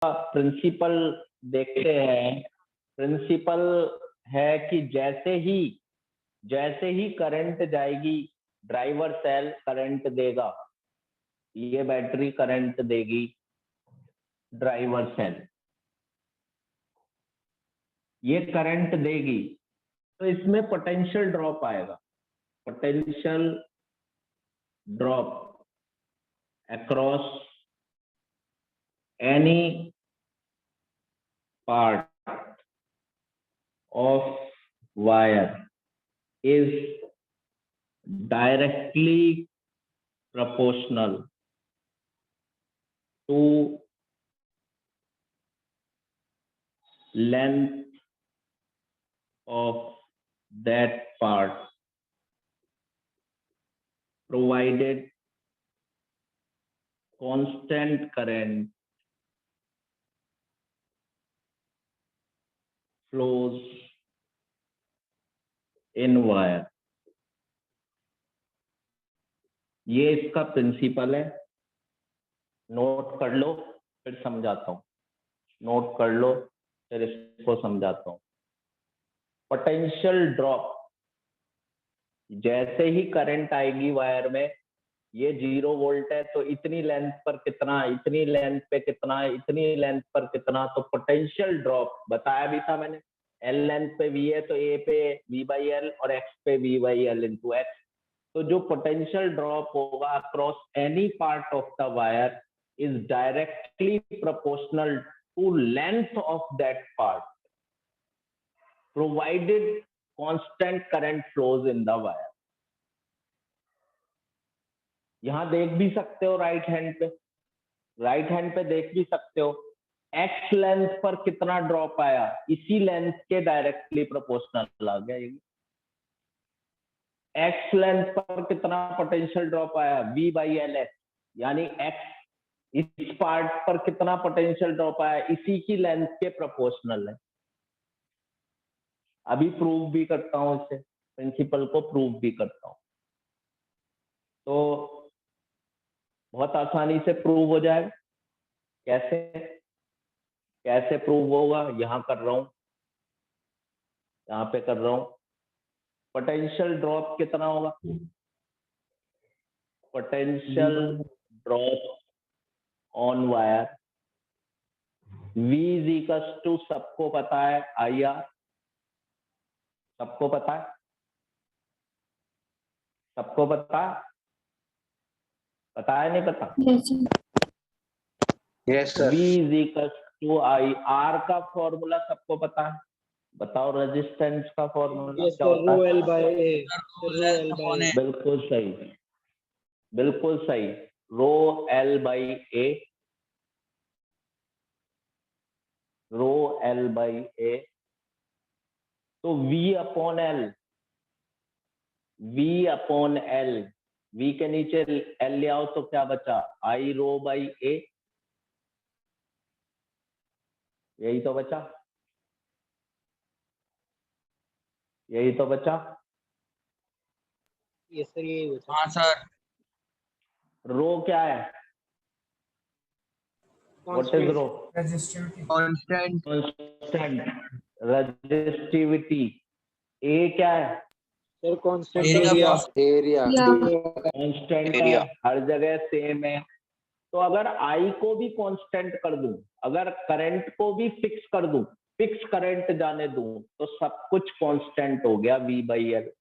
Principal देखते हैं। Principal है कि जैसे ही करंट जाएगी, ड्राइवर सेल करंट देगा, ये बैटरी करंट देगी ड्राइवर सेल, ये करंट देगी, तो इसमें पोटेंशियल ड्रॉप आएगा। Potential drop across any part of wire is directly proportional to length of that part, provided constant current flows in wire। ये इसका प्रिंसिपल है, नोट कर लो फिर समझाता हूँ, नोट कर लो फिर इसको समझाता हूँ। पोटेंशियल ड्रॉप, जैसे ही करंट आएगी वायर में, ये 0 वोल्ट है तो इतनी लेंथ पर कितना, इतनी लेंथ पे कितना, इतनी लेंथ पर कितना, तो पोटेंशियल ड्रॉप बताया भी था मैंने। एल लेंथ पे वी है तो ए पे वी बाई एल और एक्स पे V by L into X. तो जो पोटेंशियल ड्रॉप होगा across any part of the wire is directly proportional to length of that part, provided constant current flows in the wire. यहां देख भी सकते हो राइट हैंड पे देख भी सकते हो, एक्स लेंथ पर कितना ड्रॉप आया, इसी लेंथ के डायरेक्टली प्रोपोर्शनल आ गया। एक्स लेंथ पर कितना पोटेंशियल ड्रॉप आया, वी बाई एल एक्स, यानी एक्स इस पार्ट पर कितना पोटेंशियल ड्रॉप आया, इसी की लेंथ के प्रोपोर्शनल है। अभी प्रूव भी करता हूं, इसे प्रिंसिपल को प्रूव भी करता हूं, तो बहुत आसानी से प्रूव हो जाएगा। कैसे प्रूव होगा, यहां कर रहा हूं, यहां पे कर रहा हूं। पोटेंशियल ड्रॉप कितना होगा, potential drop on wire V is equal to, सबको पता है, IR, सबको पता है, सबको पता है नहीं पता? Yes sir. V is equal to I। R का फॉर्मूला सबको पता है, बताओ रेजिस्टेंस का फॉर्मूला क्या होता है? L by A। बिल्कुल सही, बिल्कुल सही, rho L by A, rho L by A. तो V upon L, V upon L, V के नीचे L ले आओ तो क्या बचा, I रो बाई ए, यही तो बचा, यही तो बचा। यस सर, यही बचा। हाँ सर। रो क्या है, what is rho? Constant. Constant resistivity. A क्या है? Sir constant area. Area. Constant है, हर जगह सेम है। तो अगर आई को भी कांस्टेंट कर दूं, अगर करंट को भी फिक्स कर दूं, फिक्स करंट जाने दूं, तो सब कुछ कांस्टेंट हो गया V बाई एल।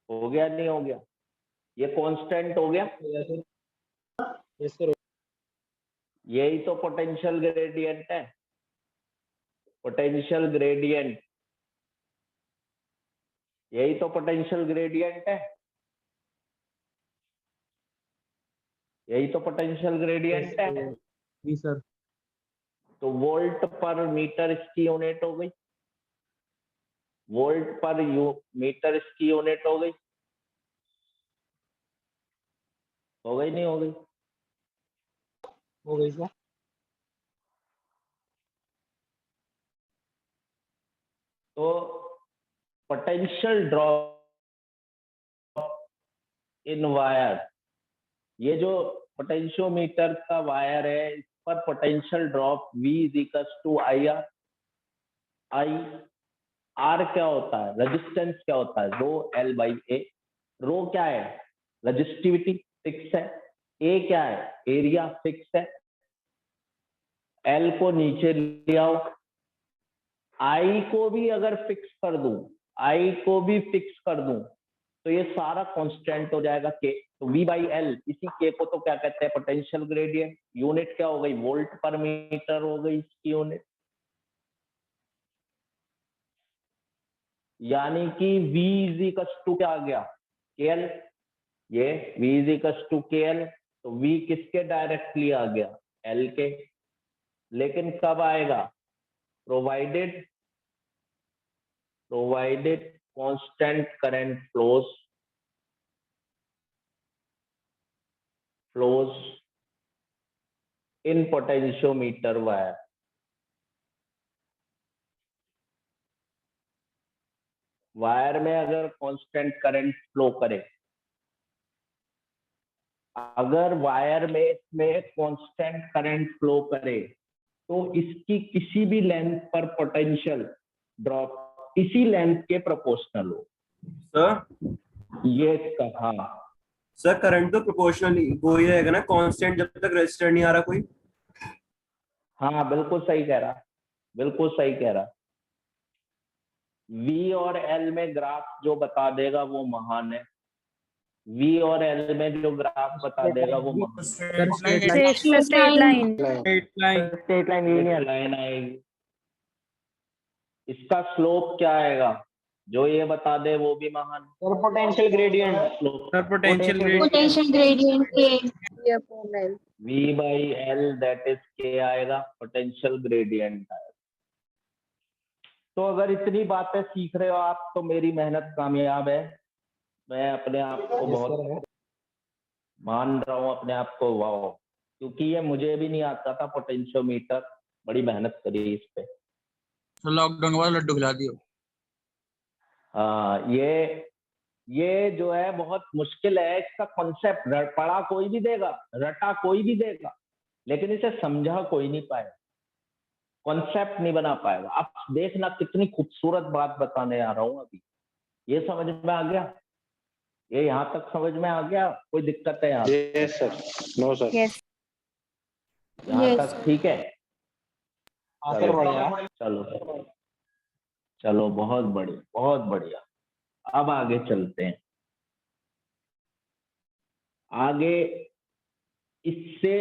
हो गया नहीं हो गया, ये कांस्टेंट हो गया। Yes sir. यही तो पोटेंशियल ग्रेडियंट है, पोटेंशियल ग्रेडियंट, यही तो पोटेंशियल ग्रेडियंट है, यही तो पोटेंशियल ग्रेडियंट है। जी सर। तो वोल्ट पर मीटर इसकी यूनिट हो गई, वोल्ट पर मीटर इसकी यूनिट हो गई, हो गई नहीं हो गई? हो गई सर। तो पोटेंशियल ड्रॉप इन वायर ये जो पोटेंशियोमीटर का वायर है, इस पर potential drop V is equal to IR। R क्या होता है, रेजिस्टेंस क्या होता है, rho L by A। Rho क्या है, रेजिस्टिविटी फिक्स है। A क्या है, एरिया फिक्स है। L को नीचे ले आओ, I को भी अगर फिक्स कर दूं, I को भी फिक्स कर दूं तो ये सारा कांस्टेंट हो जाएगा K। तो V बाई L, इसी K को तो क्या कहते हैं, पोटेंशियल ग्रेडियंट। यूनिट क्या हो गई, वोल्ट पर मीटर हो गई इसकी यूनिट। यानी कि V इज इक्वल टू क्या आ गया, KL। ये V is equal to KL, तो V किसके डायरेक्टली आ गया, L के। लेकिन कब आएगा, provided constant current flows in potentiometer wire। Wire में अगर कांस्टेंट करंट फ्लो करे, अगर वायर में इसमें कांस्टेंट करंट फ्लो करे तो इसकी किसी भी लेंथ पर पोटेंशियल ड्रॉप इसी लेंथ के प्रोपोर्शनल हो। सर ये कहा, सर करंट तो प्रोपोर्शनल वो ही रहेगा ना, कांस्टेंट, जब तक रेजिस्टर नहीं आ रहा कोई। हाँ बिल्कुल सही कह रहा, बिल्कुल सही कह रहा। V और L में ग्राफ जो बता देगा वो महान है। V और L में जो ग्राफ बता देगा वो महान है। Straight line straight line linear line आएगी। इसका स्लोप क्या आएगा, जो ये बता दे वो भी महान है। Sir potential gradient slope potential gradient के V by L that is K आएगा, पोटेंशियल ग्रेडियंट आएगा। तो अगर इतनी बातें सीख रहे हो आप तो मेरी मेहनत कामयाब है। मैं अपने आप को बहुत मान रहा हूँ, अपने आप को वाह, क्योंकि ये मुझे भी नहीं आता था पोटेंशियोमीटर, बड़ी मेहनत करी इस पे। तो लॉकडाउन के बाद लड्डू खिला दियो। हाँ, ये जो है बहुत मुश्किल है। इसका कॉन्सेप्ट पढ़ा कोई भी देगा, रटा कोई भी देगा, लेकिन इसे समझा कोई नहीं पाएगा, कॉन्सेप्ट नहीं बना पाएगा। अब देखना कितनी खूबसूरत बात बताने आ रहा हूँ अभी। ये समझ में आ गया, ये यहाँ तक समझ में आ गया, कोई दिक्कत है यहाँ? यस सर, नो सर, यहाँ तक ठीक है? आखिर बढ़िया। चलो चलो, बहुत बढ़िया, बहुत बढ़िया। अब आगे चलते हैं। आगे इससे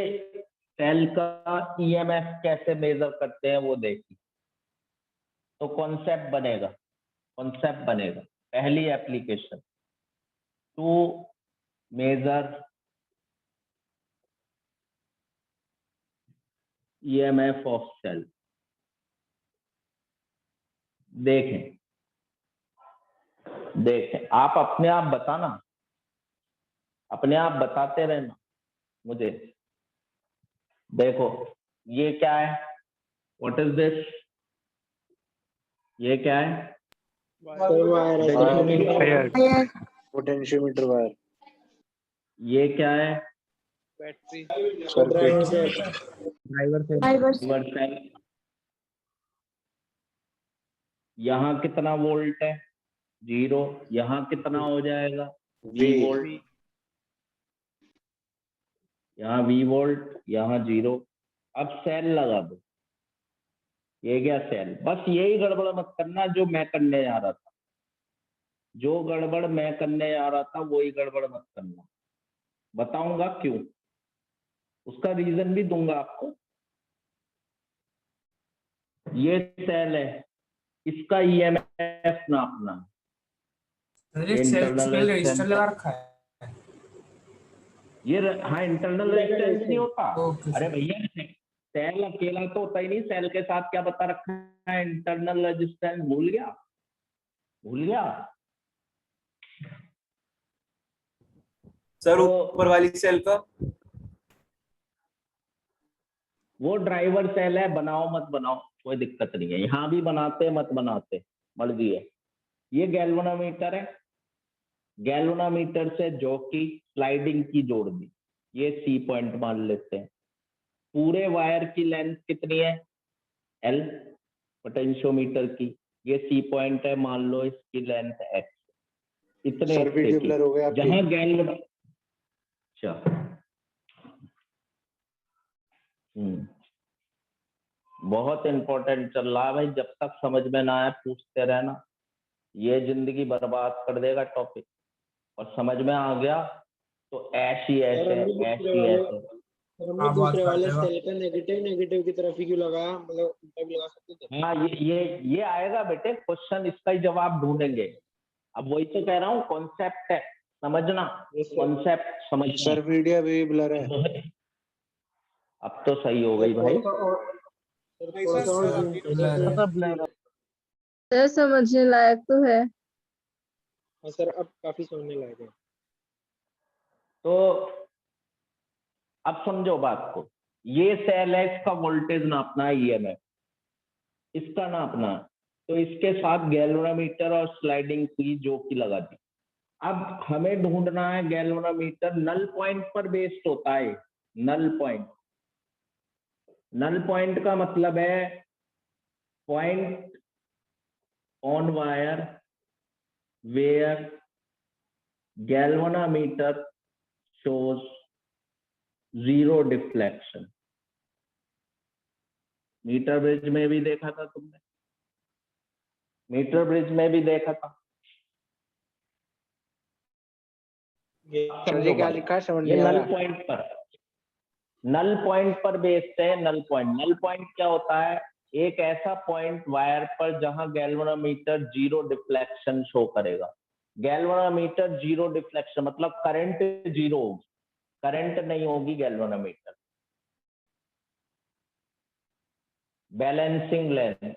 सेल का EMF कैसे मेजर करते हैं वो देखिए। तो कॉन्सेप्ट बनेगा पहली application to measure EMF of cell. देखें आप अपने आप बताना, अपने आप बताते रहना मुझे। देखो ये क्या है, व्हाट इज दिस, ये क्या है, पोटेंशियोमीटर वायर। ये क्या है, ड्राइवर सेल। यहाँ कितना वोल्ट है, 0। यहाँ कितना हो जाएगा, V वोल्ट। यहाँ V वोल्ट, यहाँ 0। अब सेल लगा दो, ये क्या सेल। बस यही गड़बड़ मत करना जो मैं करने जा रहा था, जो गड़बड़ मैं करने जा रहा था वही गड़बड़ मत करना। बताऊंगा क्यों, उसका रीजन भी दूंगा आपको। ये सेल है, इसका EMF नापना, इंटरनल रेजिस्टेंस लगा रखा है। ये हाँ, इंटरनल रेजिस्टेंस नहीं होता। अरे भैया सेल अकेला तो होता ही नहीं, सेल के साथ क्या बता रखा है, इंटरनल रेजिस्टेंस। भूल गया सर तो ऊपर वाली सेल का वो ड्राइवर सेल है, बनाओ मत बनाओ कोई दिक्कत नहीं है, यहाँ भी बनाते मत बनाते मर्जी है। ये गैल्वेनोमीटर है, गैल्वेनोमीटर से जॉकी स्लाइडिंग की जोड़ दी, ये सी पॉइंट मान लेते हैं। पूरे वायर की लेंथ कितनी है? एल पोटेंशियोमीटर की, ये सी पॉइंट है, मान लो इसकी लेंथ एक्स, इतने सर वीडियो ब्लर हो गया जहां गैल्वेनो, अच्छा बहुत इंपॉर्टेंट चल रहा है भाई, जब तक समझ में ना आए पूछते रहना, ये जिंदगी बर्बाद कर देगा टॉपिक। और समझ में आ गया तो ऐसी ऐसे ऐसी ऐसे हमने दूसरे वाले सेल का नेगेटिव की तरफ ही क्यों लगाया, मतलब उल्टा भी लगा सकते थे। हाँ ये आएगा बेटे क्वेश्चन, इसका ही जवाब ढूंढेंगे। अब वही तो कह रहा हूँ, कॉन्सेप्ट है, समझना, कॉन्सेप्ट समझना। सर वीडियो भी ब्लर है। अब तो सही हो गई भाई। सर समझने लायक तो है। हाँ सर, अब काफी समझने लायक है। तो अब समझो बात को, ये सेल है, इसका वोल्टेज नापना है, ईएमएफ इसका नापना है, तो इसके साथ गैल्वेनोमीटर और स्लाइडिंग की जो की लगा दी। अब हमें ढूंढना है गैल्वेनोमीटर नल पॉइंट पर बेस्ड होता है। नल पॉइंट, नल पॉइंट का मतलब है point on wire where galvanometer shows zero deflection. Meter bridge में भी देखा था तुमने, मीटर ब्रिज में भी देखा था। सर जी क्या लिखा है समझ ये नहीं आ नल रहा। पॉइंट पर, नल पॉइंट पर बेस्ड है। नल पॉइंट, नल पॉइंट क्या होता है? एक ऐसा पॉइंट वायर पर जहां गैल्वेनोमीटर जीरो डिफ्लेक्शन शो करेगा। गैल्वेनोमीटर जीरो डिफ्लेक्शन मतलब करंट जीरो होगी, करंट नहीं होगी गैल्वेनोमीटर। बैलेंसिंग लेंथ,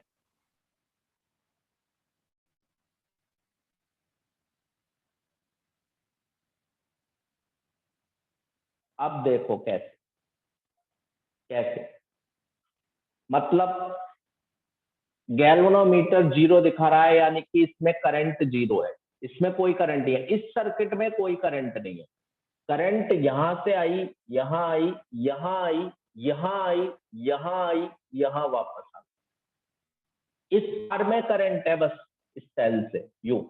अब देखो कैसे कैसे, मतलब गैल्वेनोमीटर जीरो दिखा रहा है, यानी कि इसमें करंट जीरो है, इसमें कोई करंट नहीं है, इस सर्किट में कोई करंट नहीं है। करंट यहां से आई, यहां आई, यहां आई, यहां आई, यहां आई, यहां वापस आ, इस तार में करंट है बस, इस सेल से यूं।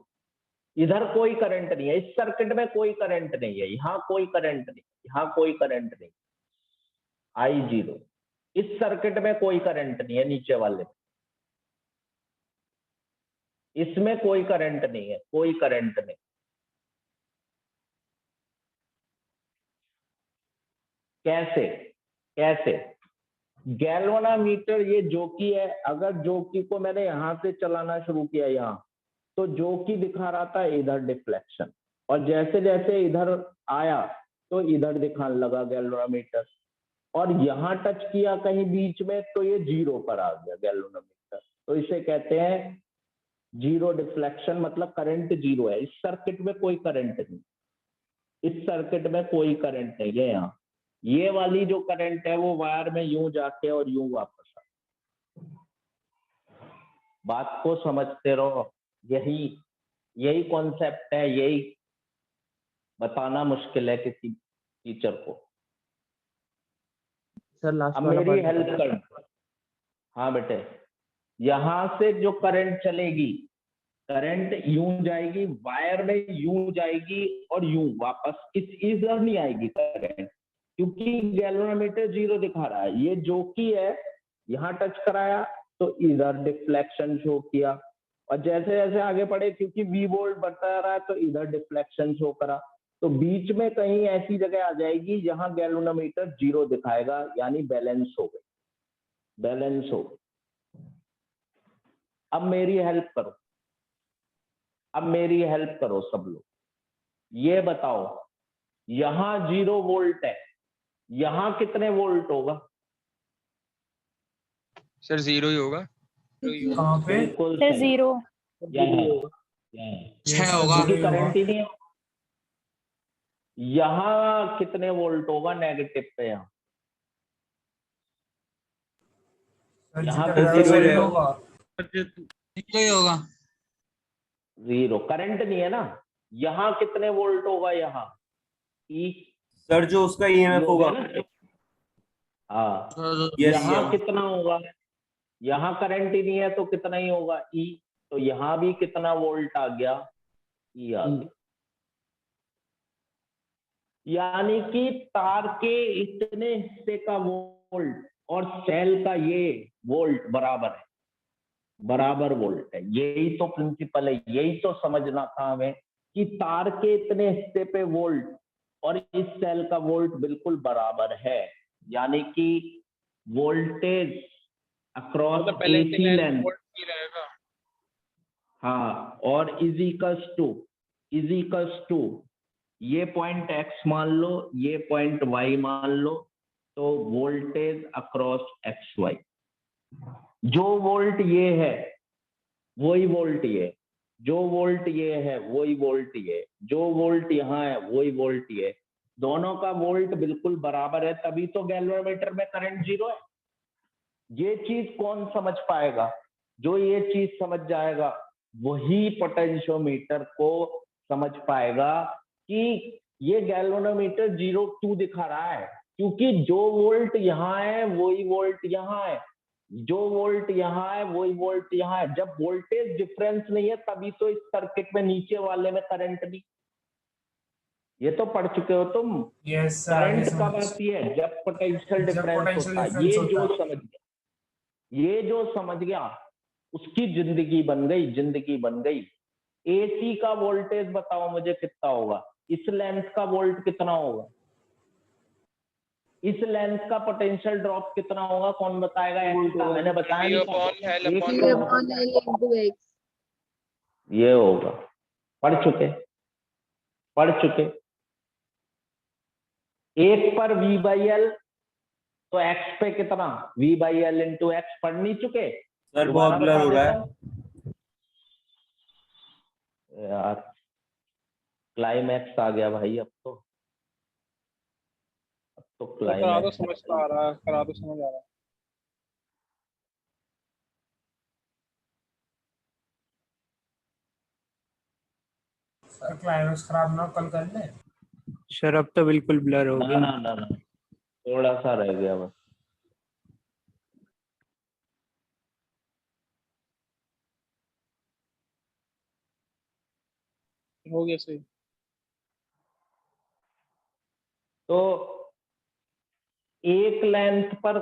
इधर कोई करंट नहीं है, इस सर्किट में कोई करंट नहीं है, यहां कोई करंट नहीं, यहां कोई करंट नहीं, आई जीरो। इस सर्किट में कोई करंट नहीं है, नीचे वाले में, इसमें कोई करंट नहीं है, कोई करंट नहीं। कैसे कैसे? गैल्वेनोमीटर ये जोकी है, अगर जोकी को मैंने यहां से चलाना शुरू किया यहां, तो जोकी दिखा रहा था इधर डिफ्लेक्शन, और जैसे जैसे इधर आया तो इधर दिखाने लगा गैल्वेनोमीटर, और यहां टच किया कहीं बीच में तो ये जीरो पर आ गया गैल्वेनोमीटर। तो इसे कहते हैं जीरो डिफ्लेक्शन, मतलब करंट जीरो है। इस सर्किट में कोई करंट नहीं, इस सर्किट में कोई करंट नहीं है। यहाँ ये वाली जो करंट है वो वायर में यूं जाके और यूं वापस आ, बात को समझते रहो। यही कॉन्सेप्ट है, यही बताना मुश्किल है किसी टीचर को। सर लास्ट अब वाला मेरी पार्ट हेल्प कर, हाँ बेटे, यहां से जो करंट चलेगी, करंट यूं जाएगी वायर में, यूं जाएगी और यूं वापस, इधर नहीं आएगी करंट, क्योंकि गैल्वेनोमीटर जीरो दिखा रहा है। ये जो की है, यहां टच कराया तो इधर डिफ्लेक्शन शो किया, और जैसे जैसे आगे बढ़े, क्योंकि वी वोल्ट बढ़ता रहा है तो इधर डिफ्लेक्शन शो करा, तो बीच में कहीं ऐसी जगह आ जाएगी जहां गैल्वेनोमीटर जीरो दिखाएगा, यानी बैलेंस हो गई, बैलेंस हो गई। अब मेरी हेल्प करो, अब मेरी हेल्प करो सब लोग, ये बताओ, यहां जीरो वोल्ट है, यहां कितने वोल्ट होगा? सर जीरो ही होगा। कहाँ पे? बिल्कुल सर सही, जीरो। छह होगा। क्योंकि करंट ही नहीं है। यहां कितने वोल्ट होगा नेगेटिव पे? यहाँ कितने वोल्ट होगा? जीरो ही होगा। जीरो, करंट नहीं है ना। यहाँ कितने वोल्ट होगा? यहाँ ई सर जो उसका ये ईएमएफ हो गया होगा। ना। हाँ, यस यहाँ सर। कितना होगा, यहाँ करंट ही नहीं है तो कितना ही होगा, ई। तो यहाँ भी कितना वोल्ट आ गया, ई आ गया। यानी कि तार के इतने हिस्से का वोल्ट और सेल का ये वोल्ट बराबर है, बराबर वोल्ट है। यही तो प्रिंसिपल है, यही तो समझना था हमें कि तार के इतने हिस्से पे वोल्ट और इस सेल का वोल्ट बिल्कुल बराबर है। यानी कि वोल्टेज अक्रॉस मतलब पहले एसी लेंथ, वोल्ट ही रहेगा। हाँ, और इज इक्वल्स टू ये पॉइंट एक्स मान लो, ये पॉइंट वाई मान लो, तो वोल्टेज अक्रॉस एक्स वाई। जो वोल्ट ये है वही वोल्ट ये, जो वोल्ट ये है वही वोल्ट ये, जो वोल्ट यहाँ है वही वोल्ट ये, दोनों का वोल्ट बिल्कुल बराबर है, तभी तो गैल्वेनोमीटर में करंट जीरो है। ये चीज कौन समझ पाएगा, जो ये चीज समझ जाएगा वही पोटेंशियोमीटर को समझ पाएगा कि ये गैल्वेनोमीटर 0 क्यों दिखा रहा है, क्योंकि जो वोल्ट यहाँ है वही वोल्ट यहाँ है, जो वोल्ट यहाँ है वही वोल्ट यहाँ है। जब वोल्टेज डिफरेंस नहीं है तभी तो इस सर्किट में नीचे वाले में करंट नहीं। ये तो पढ़ चुके हो तुम। यस सर, करंट कब आती है, जब पोटेंशियल डिफरेंस होता है। ये जो समझ गया, ये जो समझ गया उसकी जिंदगी बन गई, जिंदगी बन गई। एसी का वोल्टेज बताओ मुझे कितना होगा, इस लेंथ का वोल्ट कितना होगा, इस लेंथ का पोटेंशियल ड्रॉप कितना होगा, कौन बताएगा? एक्स का मैंने बताया नहीं था। ये होगा, पढ़ चुके, पढ़ चुके। एक पर V बाई एल, तो एक्स पे कितना, V by L into x, पढ़ नहीं चुके? सर बहुत ब्लर हो रहा है यार, क्लाइमैक्स आ गया भाई, अब तो करा दो, क्लाइमैक्स। समझ तो आ रहा है, करा दो, समझ आ रहा है। सर क्लाइमेक्स खराब ना कल कर ले। सर अब तो बिल्कुल ब्लर हो ना गया। ना ना ना, थोड़ा सा रह गया बस। हो गया सही। तो एक लेंथ पर,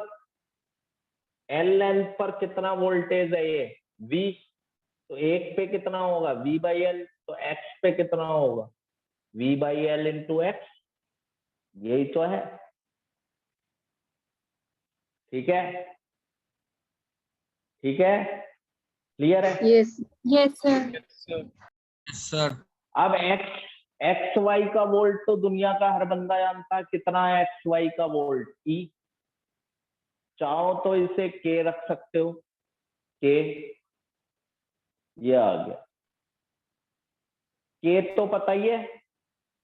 एल लेंथ पर कितना वोल्टेज है ये, V, तो एक पे कितना होगा, V बाई एल, तो एक्स पे कितना होगा, V by L into x. यही तो है, ठीक है, ठीक है, क्लियर है? Yes sir. अब एक्स वाई का वोल्ट तो दुनिया का हर बंदा जानता है, कितना है एक्स वाई का वोल्ट, ई। चाहो तो इसे के रख सकते हो, के, ये आ गया के, तो पता ही है।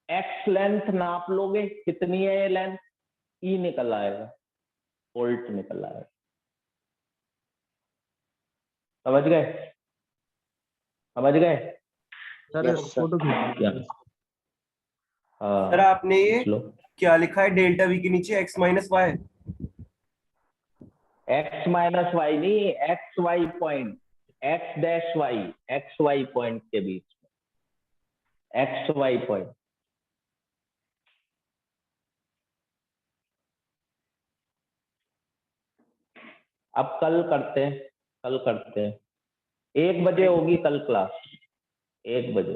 एक्स लेंथ नाप लोगे कितनी है ये लेंथ, ई निकल आएगा, वोल्ट निकल आएगा। समझ गए, समझ गए? सर फोटो हाँ, सर आपने ये पूछ लो। क्या लिखा है डेल्टा वी के नीचे x minus y? X minus y नहीं, x y point, x dash y, x y point के बीच में, एक्स वाई पॉइंट। अब कल करते हैं, कल करते हैं, 1 बजे होगी कल क्लास, 1 बजे।